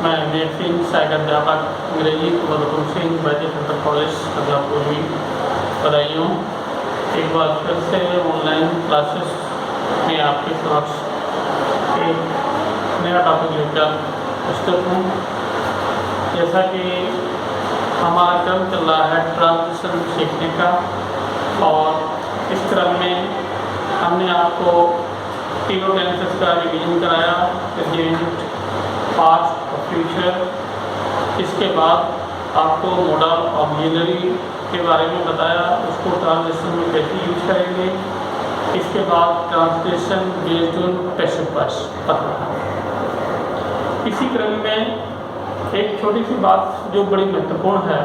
मैं अजमेर सिंह सहायक अध्यापक अंग्रेजी कुलवंत सिंह वैद्य सेंटर कॉलेज अध्यापक भी बधाई हूँ। एक बार फिर से ऑनलाइन क्लासेस में आपके समक्ष एक नया टॉपिक लेकर उपस्थित हूँ। जैसा कि हमारा क्रम चल रहा है ट्रांजिशन सीखने का, और इस क्रम में हमने आपको तीनों टेंसेस का रिवीजन कराया, प्रेजेंट, पास्ट और फ्यूचर। इसके बाद आपको मॉडल ऑक्सिलरी के बारे में बताया, उसको ट्रांसलेशन में कैसे यूज करेंगे। इसके बाद translation based on passive voice पता। इसी क्रम में एक छोटी सी बात जो बड़ी महत्वपूर्ण है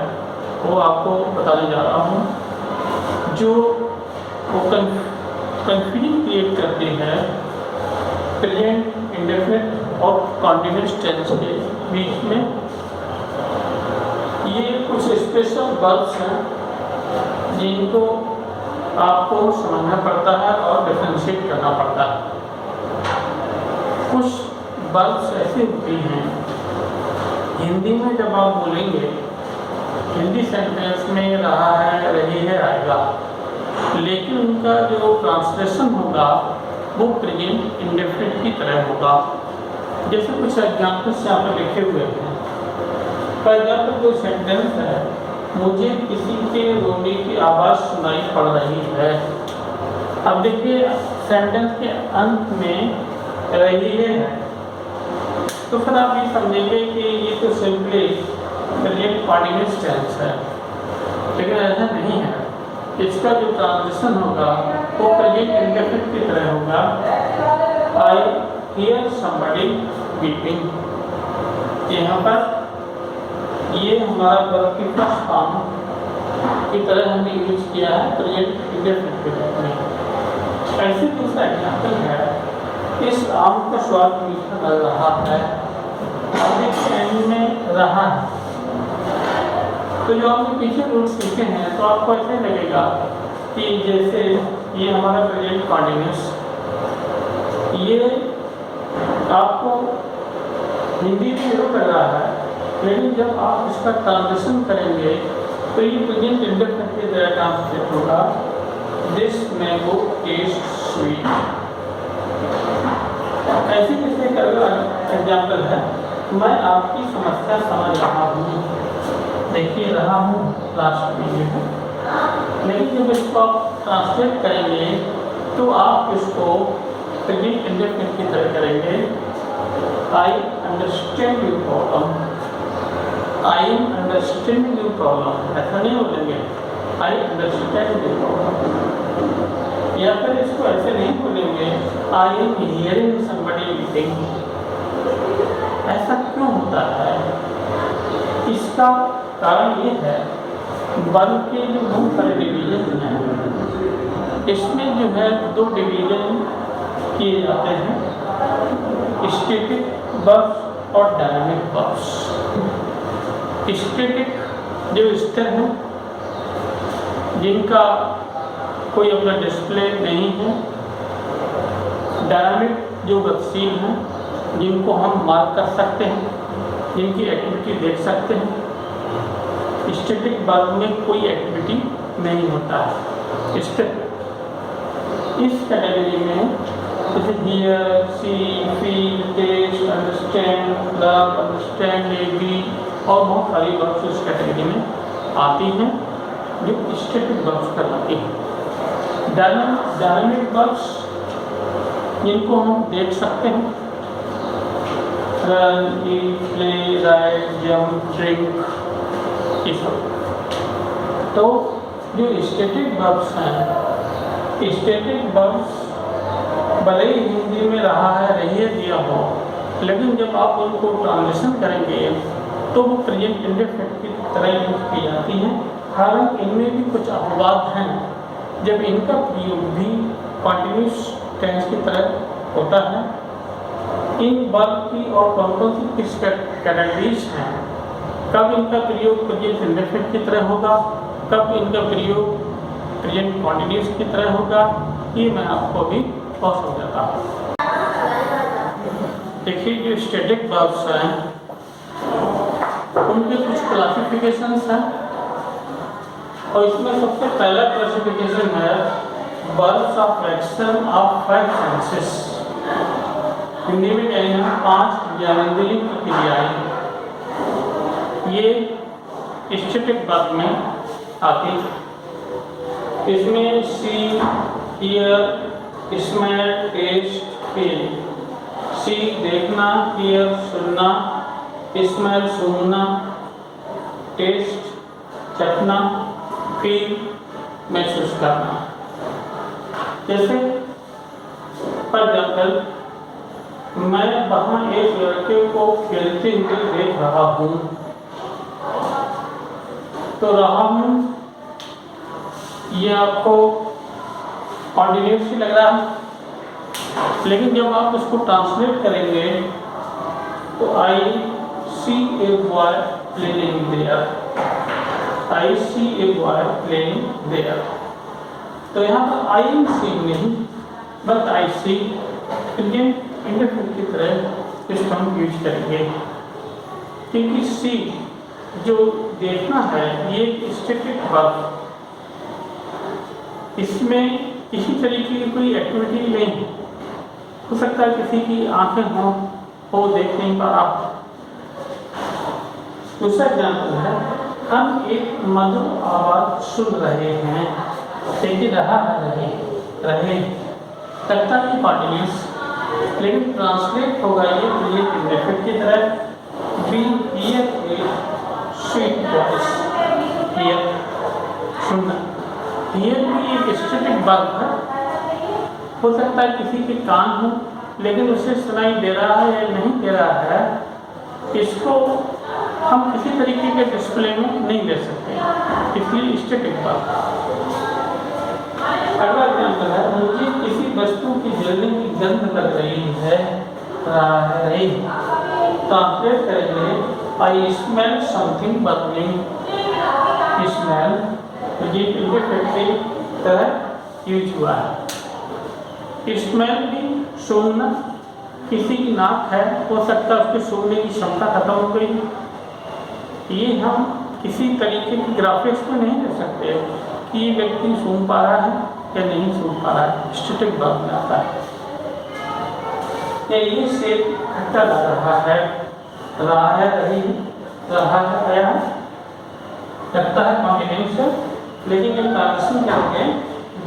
वो आपको बताने जा रहा हूँ, जो वो कंफ्यूजन क्रिएट करती है प्रेजेंट, इंडेफिनिट और कॉन्टिन्यूअस टेंस के बीच में। ये कुछ स्पेशल वर्ब्स हैं जिनको आपको समझना पड़ता है और डिफरेंशिएट करना पड़ता है। कुछ वर्ब्स ऐसे होती हैं हिंदी में जब आप बोलेंगे, हिंदी सेंटेंस में रहा है, रही है, आएगा, लेकिन उनका जो ट्रांसलेशन होगा वो प्रेजेंट इंडेफिनिट की तरह होगा। जैसे कुछ एग्जाम्पल्स यहाँ पर लिखे हुए हैं। फॉर एग्जाम्पल कोई सेंटेंस है, मुझे किसी के रोने की आवाज़ सुनाई पड़ रही है। अब देखिए सेंटेंस के अंत में रही है, तो फिर आप ये समझेंगे कि ये तो सिंपली प्रेजेंट कॉन्टिन्यूअस टेंस है, लेकिन ऐसा नहीं है। इसका जो ट्रांजिशन होगा वो प्रेजेंट इंडेफिनिट की तरह होगा। I hear somebody weeping. यहाँ पर ये हमारा वर्ब की फर्स्ट फॉर्म की तरह हमने यूज किया है प्रेजेंट इंडेफिनिट के रूप में। ऐसे दूसरा एग्जाम्पल है, इस आम का स्वाद मीठा लग रहा है, एंड में रहा है। तो जो आपने पीछे रूल सीखे हैं तो आपको ऐसे लगेगा कि जैसे ये हमारा प्रेजेंट कॉन्टिन्यूअस, ये आपको हिंदी में जो कर रहा है, लेकिन जब आप इसका ट्रांसलेशन करेंगे तो ये प्रेजेंट इंडेफिनिट की तरह ट्रांसलेट होगा। This mango test sweet. ऐसे किसी का एग्जाम्पल है, मैं आपकी समस्या समझ रहा हूँ। देखिए रहा हूँ लास्ट में है, लेकिन जब इसको आप ट्रांसलेट करेंगे तो आप इसको प्रेजेंट इंडेफिनिट की तरह करेंगे। I understand your problem, I am understanding your problem. ऐसा नहीं बोलेंगे आई अंडरस्टैंड योर प्रॉब्लम, या फिर इसको ऐसे नहीं बोलेंगे I am hearing somebody weeping. ऐसा क्यों होता है? इसका कारण ये है, वर्ब के जो बहुत सारे डिवीजन हैं, इसमें जो है दो डिवीजन किए जाते हैं, स्टैटिक वर्ब्स और डायनामिक वर्ब्स। स्टैटिक जो स्थिर हैं, जिनका कोई अपना डिस्प्ले नहीं है। डायनामिक जो गतिशील हैं, जिनको हम मार्क कर सकते हैं, जिनकी एक्टिविटी देख सकते हैं। स्टैटिक वर्ब में कोई एक्टिविटी नहीं होता है। इस कैटेगरी में जैसे hear, see, feel, taste, understand, love, understand, लेबी और बहुत सारी वर्ब्स इस कैटेगरी में आती हैं जो स्टैटिक वर्ब्स कहलाती हैं। डायनामिक वर्ब्स जिनको हम देख सकते हैं, रन, ईट, प्ले, राइड, जंप, ड्रिंक, ये सब। तो जो स्टैटिक वर्ब्स हैं, स्टैटिक वर्ब्स भले ही हिंदी में रहा है, रहिए दिया हो, लेकिन जब आप उनको ट्रांसलेशन करेंगे तो वो प्रेजेंट इंडेफिनिट की तरह यूज की जाती हैं। हालांकि इनमें भी कुछ अपवाद हैं, जब इनका प्रयोग भी कॉन्टिन्यूअस टेंस की तरह होता है। इन वर्ब की और कौन सी किस कैटेगरीज हैं, कब इनका प्रयोग प्रेजेंट इंडेफिनिट की तरह होगा, कब इनका प्रयोग प्रेजेंट कॉन्टिन्यूअस की तरह होगा, ये मैं आपको भी और समझाता हूँ। देखिए जो स्टैटिक वर्ब्स हैं उनके कुछ क्लासिफिकेशंस हैं और इसमें सबसे पहला क्लासिफिकेशन है birds of action of 5 senses. Hindi में कहेंगे 5 ज्ञानेंद्रिय प्रक्रियाएं। ये स्टैटिक वर्ब में आती है। इसमें सी, हियर, स्मेल, टेस्ट, फील। सी देखना, हियर सुनना, स्मेल सूंघना, टेस्ट चखना, फील महसूस करना। जैसे फॉर एग्जाम्पल मैं वहाँ एक लड़के को खेलते हुए देख रहा हूँ, तो रहा हूँ ये आपको ऑर्डिनेट सी लग रहा है, लेकिन जब आप उसको ट्रांसलेट करेंगे तो I see a boy playing there, I see a boy playing there. तो यहाँ पर आई एम सीइंग नहीं बट आई सी, इंडेफिनिट की तरह इसको हम यूज करेंगे, क्योंकि सी जो देखना है ये स्टैटिक वर्ब, इसमें किसी तरीके की कोई एक्टिविटी नहीं। हो सकता है किसी की आंखें हों, वो देख नहीं पा रहा। दूसरा एग्जाम्पल है हम एक मधुर आवाज सुन रहे हैं, लेकिन रहे लगता है कॉन्टिन्यूस, लेकिन ट्रांसलेट होगा ये इंडेफिनिट की तरह be here A sweet voice. Here सुनना, हियर भी एक स्टैटिक वर्ब है। हो सकता है किसी के कान हो लेकिन उसे सुनाई दे रहा है या नहीं दे रहा है, इसको हम किसी तरीके के डिस्प्ले में नहीं ले सकते, इसलिए स्टैटिक वर्ब। अगला एग्जाम्पल है मुझे किसी वस्तु की जलने की गंध लग रही है, ट्रांसलेट करेंगे I smell something burning. Smell ये इंडेफिनिट की तरह यूज हुआ है। स्मेल भी सूंघना, किसी की नाक है, हो सकता है उसकी सूंघने की क्षमता खत्म हो गई। ये हम किसी तरीके की ग्राफिक्स में नहीं ले सकते कि ये व्यक्ति सूंघ पा रहा है या नहीं सूंघ पा रहा है, स्टैटिक वर्ब में आता है। ये सेब खट्टा लग रहा है, रही, रहा है, आया है, लगता है कॉम्बिनेशन, लेकिन जब ट्रांसलेशन करेंगे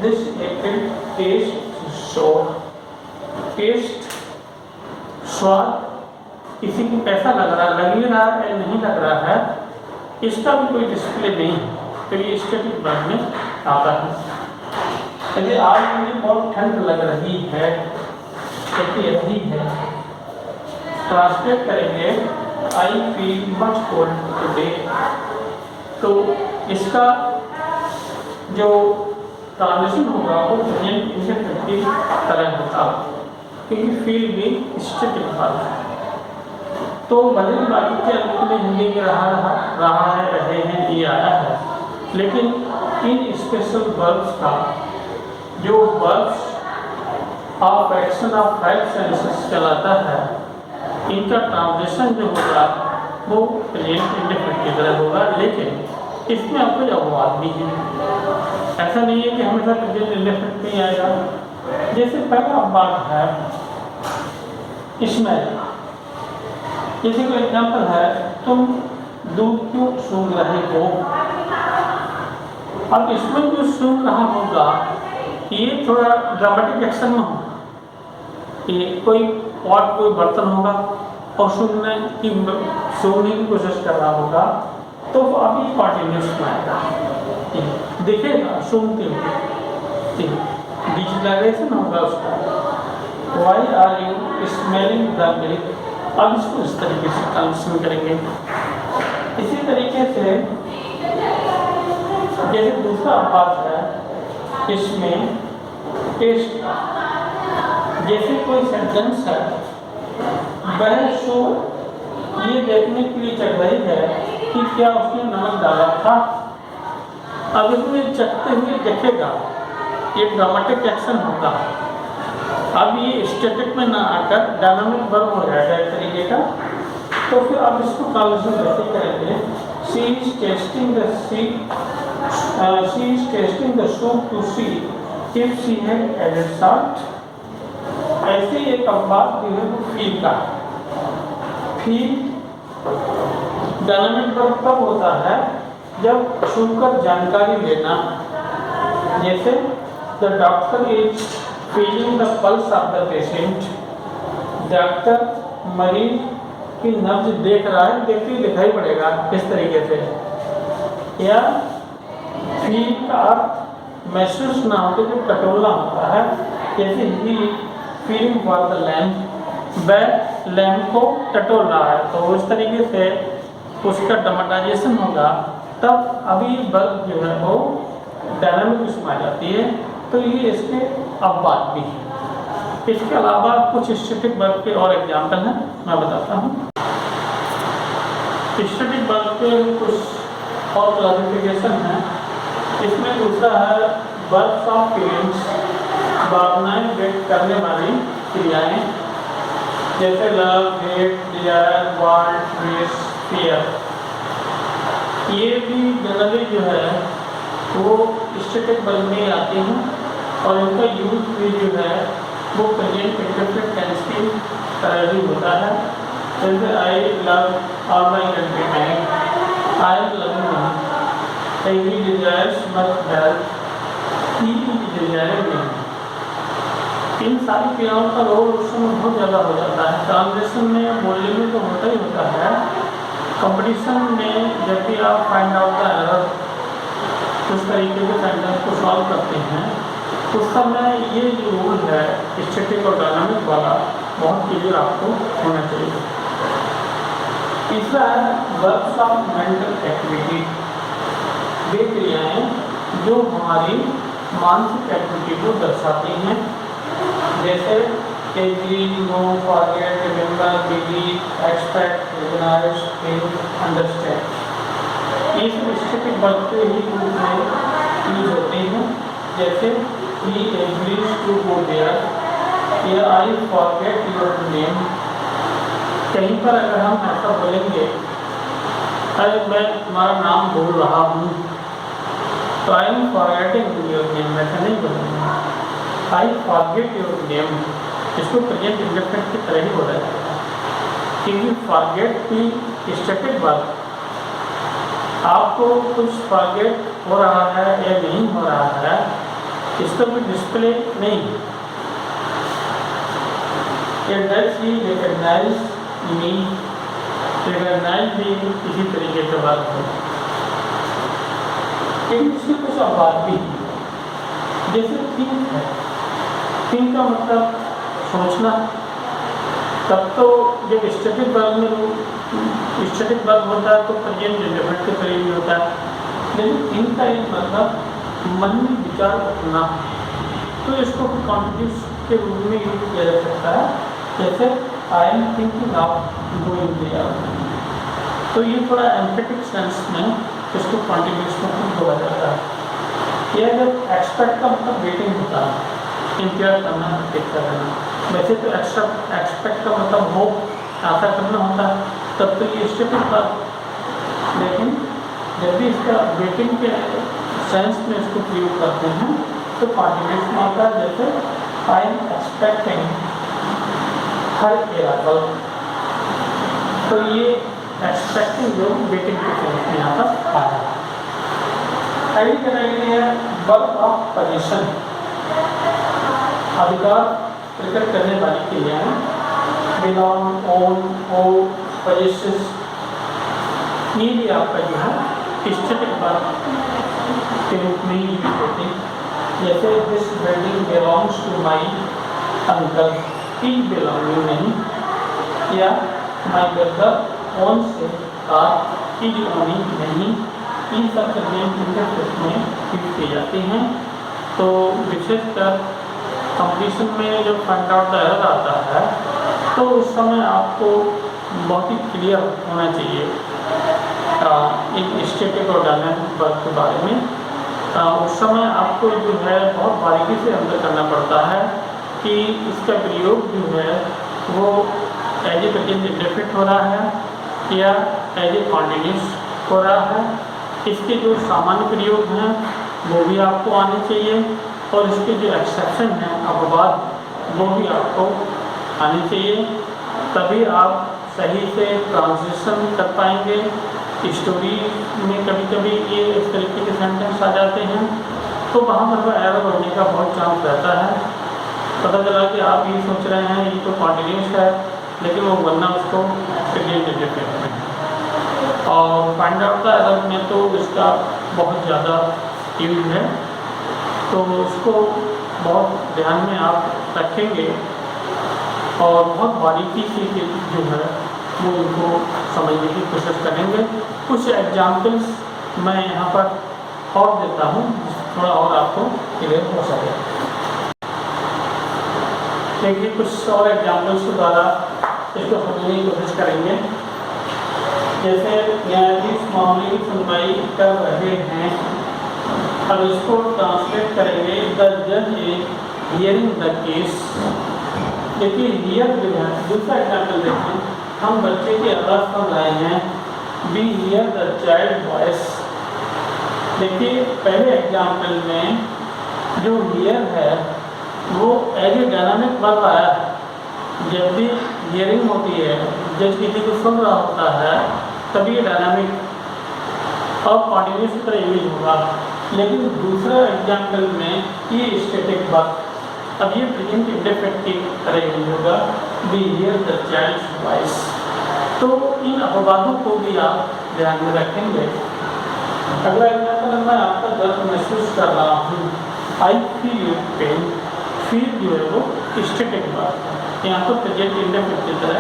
दिस एप्पल टेस्ट सोर। टेस्ट स्वाद, किसी को कैसा लग रहा है, लग ही रहा है या नहीं लग रहा है, इसका भी कोई डिस्प्ले नहीं, तो ये स्टैटिक वर्ब में आता है। यदि आज मुझे बहुत ठंड लग रही है, रही है, ट्रांसलेट करेंगे I feel much cold today. तो इसका जो ट्रांसलेशन होगा वो इंडेफिनिट की तरह होगा, क्योंकि फील भी स्टैटिक वर्ब है। तो भले ही बाकी के अंत में हिंदी में रहा है, रहे हैं, ये आया है, लेकिन इन स्पेशल वर्ब्स का जो verbs of action of 5 senses चलाता है, इनका ट्रांसलेशन जो होगा वो प्रेजेंट इंडेफिनिट की तरह होगा, लेकिन इसमें आपको अपवाद भी है। ऐसा नहीं है कि हमेशा प्रेजेंट इंडेफिनिट नहीं आएगा। जैसे पहला अपवाद है स्मेल। जैसे कोई एग्जाम्पल है तुम दूध क्यों सूंघ रहे हो। अब इसमें जो सूंघ रहा होगा ये थोड़ा ड्रामेटिक एक्शन में होगा। ये कोई पॉट, कोई बर्तन होगा और सूंघने की कोशिश कर रहा होगा, तो अभी कॉन्टिन्यूस में आएगा, दिखेगा सूंघते हुए, डिजिटलाइजेशन होगा उसका। Why are you smelling the milk. अब इसको इस तरीके से ट्रांसलेशन करेंगे। इसी तरीके से जैसे दूसरा अपवाद है इसमें टेस्ट, जैसे कोई सेंटेंस है वह शो ये देखने के लिए चल रही है कि क्या उसने नमक डाला था। अब इसमें चखते हुए देखेगा, ये ड्रामेटिक एक्शन होगा। अब ये स्टैटिक में ना आकर डायनामिक वर्ब हो जाएगा एक तरीके का, तो फिर आप इसको ट्रांसलेशन कैसे करेंगे? She is tasting the soup to see if she had added salt. ऐसे एक बात जो है वो फील का फील डायनामिक वर्ब तब होता है जब छूकर जानकारी लेना, जैसे the doctor is feeling the pulse of the patient. Doctor मरीज की नब्ज देख रहा है, देखते ही दिखाई पड़ेगा इस तरीके से। या फील का अर्थ महसूस ना होकर जो टटोलना होता है, जैसे ही फीलिंग फॉर द लैम्प, वह लैम्प को टटोल रहा है, तो उस तरीके से उसका ड्रामेटाइजेशन होगा, तब अभी वर्ब जो है वो डायनामिक उसमें आ जाती है। तो ये इसके अपवाद भी हैं। इसके अलावा कुछ स्टैटिक वर्ब के और एग्जाम्पल हैं, मैं बताता हूँ। स्टैटिक वर्ब के कुछ और क्लासिफिकेशन हैं। इसमें दूसरा है वर्ब्स ऑफ फीलिंग्स, भावनाएं व्यक्त करने वाली क्रियाएं, जैसे love, hate, desire, want, wish, fear. ये भी जनरली जो है वो स्टैटिक वर्ब में आती हैं और इनका यूज भी जो है वो प्रेजेंट इंडेफिनिट टेंस की तरह ही होता है। जैसे I love all my countryman, I am loving he desires much help, he is desiring me. इन सारी क्रियाओं का रोल उस समय बहुत ज़्यादा हो जाता है। ट्रांसलेशन में बोलने में तो होता ही होता है, कंपटीशन में जब भी आप फाइंड आउट द एरर उस तरीके से सेंटेंस को सॉल्व करते हैं, उस समय ये जो रूल है स्टैटिक और डायनामिक वाला बहुत क्लियर आपको होना चाहिए। तीसरा है वर्ब्स ऑफ मेंटल एक्टिविटी, वे क्रियाएं जो हमारी मानसिक एक्टिविटी को दर्शाती हैं, जैसे agree, know, forget, remember, believe, expect, recognise, think, understand. ये सब स्टैटिक वर्ब के ही रूप में यूज होते हैं, जैसे he agrees to go there, या I forget your name। कहीं पर अगर हम ऐसा बोलेंगे अरे मैं तुम्हारा नाम भूल रहा हूँ, तो I am forgetting your name, ऐसा नहीं बोलेंगे। I forget your name, इसको प्रेजेंट इंडेफिनिट की तरह ही बोला जाएगा, क्योंकि forget की स्टैटिक वर्ब आपको कुछ forget हो रहा है या नहीं हो रहा है इसका कोई डिस्प्ले नहीं। Does he recognize me, recognize भी इसी तरीके से बात है। इसकी कुछ बात भी जैसे थिंक है, थिंक का मतलब सोचना, तब तो जब स्टैटिक वर्ब में स्टैटिक वर्ब होता है तो प्रेजेंट इंडेफिनिट के करीब होता है, लेकिन थिंक का एक मतलब मन में विचार करना, तो इसको कॉन्टिन्यूस के रूप में यूज किया जा सकता है, जैसे I am thinking of going there. तो ये थोड़ा एम्फेटिक सेंस में इसको कॉन्टिन्यूस में बोला जाता है। यह जब एक्सपेक्ट का मतलब वेटिंग होता है, इंतजार करना, अपेक्षा करना। वैसे तो एक्सपेक्ट का मतलब होप, आशा करना होता है, तब तो ये स्टैटिक वर्ब, लेकिन जब भी इसका वेटिंग के सेंस में इसको प्रयोग करते हैं तो कॉन्टिन्यूस में आता है, जैसे I am expecting her arrival. तो ये एक्सपेक्टिंग जो वेटिंग के सेंस में यहाँ पर आया। अगली कैटेगरी है वर्ब ऑफ पोजीशन, अधिकार प्रकट करने वाली क्रियाएं, बिलोंग, ओन, ओ, पोजेसेस। ये भी आपका जो है स्टैटिक वर्ब के रूप में ही यूज होते हैं, जैसे this building belongs to my uncle, is belonging नहीं, या my brother owns a car, is owning नहीं। इन सब प्रेजेंट इंडेफिनिट में यूज किए जाते हैं। तो विशेषकर कंपटीशन में जब फाइंड आउट द एरर आता है तो उस समय आपको बहुत ही क्लियर होना चाहिए एक स्टैटिक और डायनामिक वर्ब के बारे में। उस समय आपको जो है बहुत बारीकी से अंदर करना पड़ता है कि इसका प्रयोग जो है वो एज ए प्रेजेंट इंडेफिनिट हो रहा है या एज ए कॉन्टिन्यूस हो रहा है। इसके जो सामान्य प्रयोग हैं वो भी आपको आने चाहिए और इसके जो एक्सेप्शन हैं अपवाद वो भी आपको आने चाहिए, तभी आप सही से ट्रांसलेशन कर पाएंगे। स्टोरी में कभी कभी ये इस तरीके के सेंटेंस आ जाते हैं तो वहाँ पर एरर होने का बहुत चांस रहता है। पता चला कि आप ये सोच रहे हैं ये तो कॉन्टिन्यूस है लेकिन वो बनना उसको प्रेजेंट में और फाइंड आउट द एरर में तो इसका बहुत ज़्यादा यूज है, तो उसको बहुत ध्यान में आप रखेंगे और बहुत बारीकी से जो है वो उनको समझने की कोशिश करेंगे। कुछ एग्जाम्पल्स मैं यहाँ पर और देता हूँ थोड़ा और आपको क्लियर हो सके। देखिए कुछ और एग्जाम्पल्स के द्वारा इसको समझने की कोशिश करेंगे। जैसे न्यायाधीश मामले की सुनवाई कर रहे हैं, अब इसको ट्रांसलेट करेंगे द जज इज हियरिंग द केस। देखिए हियर जो है दूसरा एग्जाम्पल देखें, हम बच्चे की आवाज़ सुन रहे हैं, B hear the child voice. देखिए पहले एग्जाम्पल में जो हियर है वो एज ए डायनामिक वर्ब आया है। जब भी हियरिंग होती है, जब किसी को सुन रहा होता है तभी डायनामिक और कॉन्टिन्यूस की तरह यूज होगा। लेकिन दूसरा एग्जाम्पल में ये स्टैटिक वर्ब, अब ये प्रेजेंट इंडेफिनिट की तरह यूज होगा, be hear the child's voice. तो इन अपवादों को भी आप ध्यान में रखेंगे। अगला एग्जाम्पल मैं आपका दर्द महसूस कर रहा हूँ, I feel your pain. Feel जो है वो स्टैटिक वर्ब है, यहाँ पर प्रेजेंट इंडेफिनिट की तरह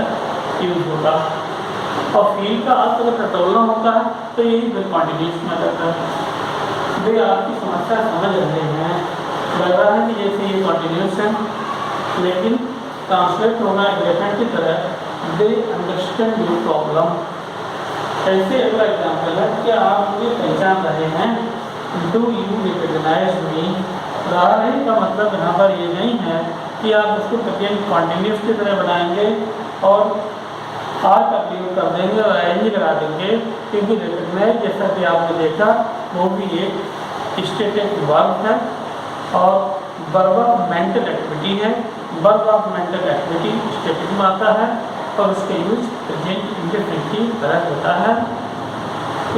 यूज होगा। और फील का अर्थ अगर टटोलना होता है तो यही फिर कॉन्टिन्यूस में रहता है। वे आपकी समस्या समझ रहे हैं, लग रहा है कि जैसे ये कॉन्टिन्यूस है लेकिन ट्रांसलेट होना इंडेफिनिट की तरह, दे अंडरस्टैंड योर प्रॉब्लम। ऐसे अगला एग्जाम्पल है, क्या आप मुझे पहचान रहे हैं, डू यू रिकग्नाइज मी। रहा नहीं का मतलब यहाँ पर ये नहीं है कि आप उसको प्रेजेंट कॉन्टिन्यूस की तरह बनाएंगे और आर का प्रयोग कर देंगे और एन लगा देंगे, क्योंकि रिकग्नाइज जैसा कि आपने देखा वो भी एक स्टैटिक वर्ब है और वर्ब ऑफ मेंटल एक्टिविटी है। Verb of mental activity static में आता है और उसके यूज प्रेजेंट इंडेफिनिट की तरह होता है।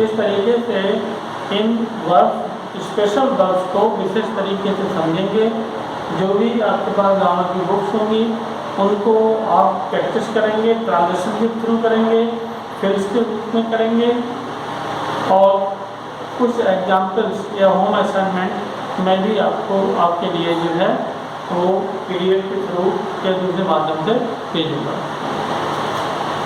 इस तरीके से इन वर्ब स्पेशल वर्ब्स को विशेष तरीके से समझेंगे। जो भी आपके पास ग्रामर की बुक्स होंगी उनको आप प्रैक्टिस करेंगे, ट्रांजेक्शन के थ्रू करेंगे, फिल्स के रूप में करेंगे और कुछ एग्जाम्पल्स या होम असाइनमेंट मैं भी आपको आपके लिए जो है वो पीडीएफ के थ्रू या दूसरे माध्यम से भेजूँगा।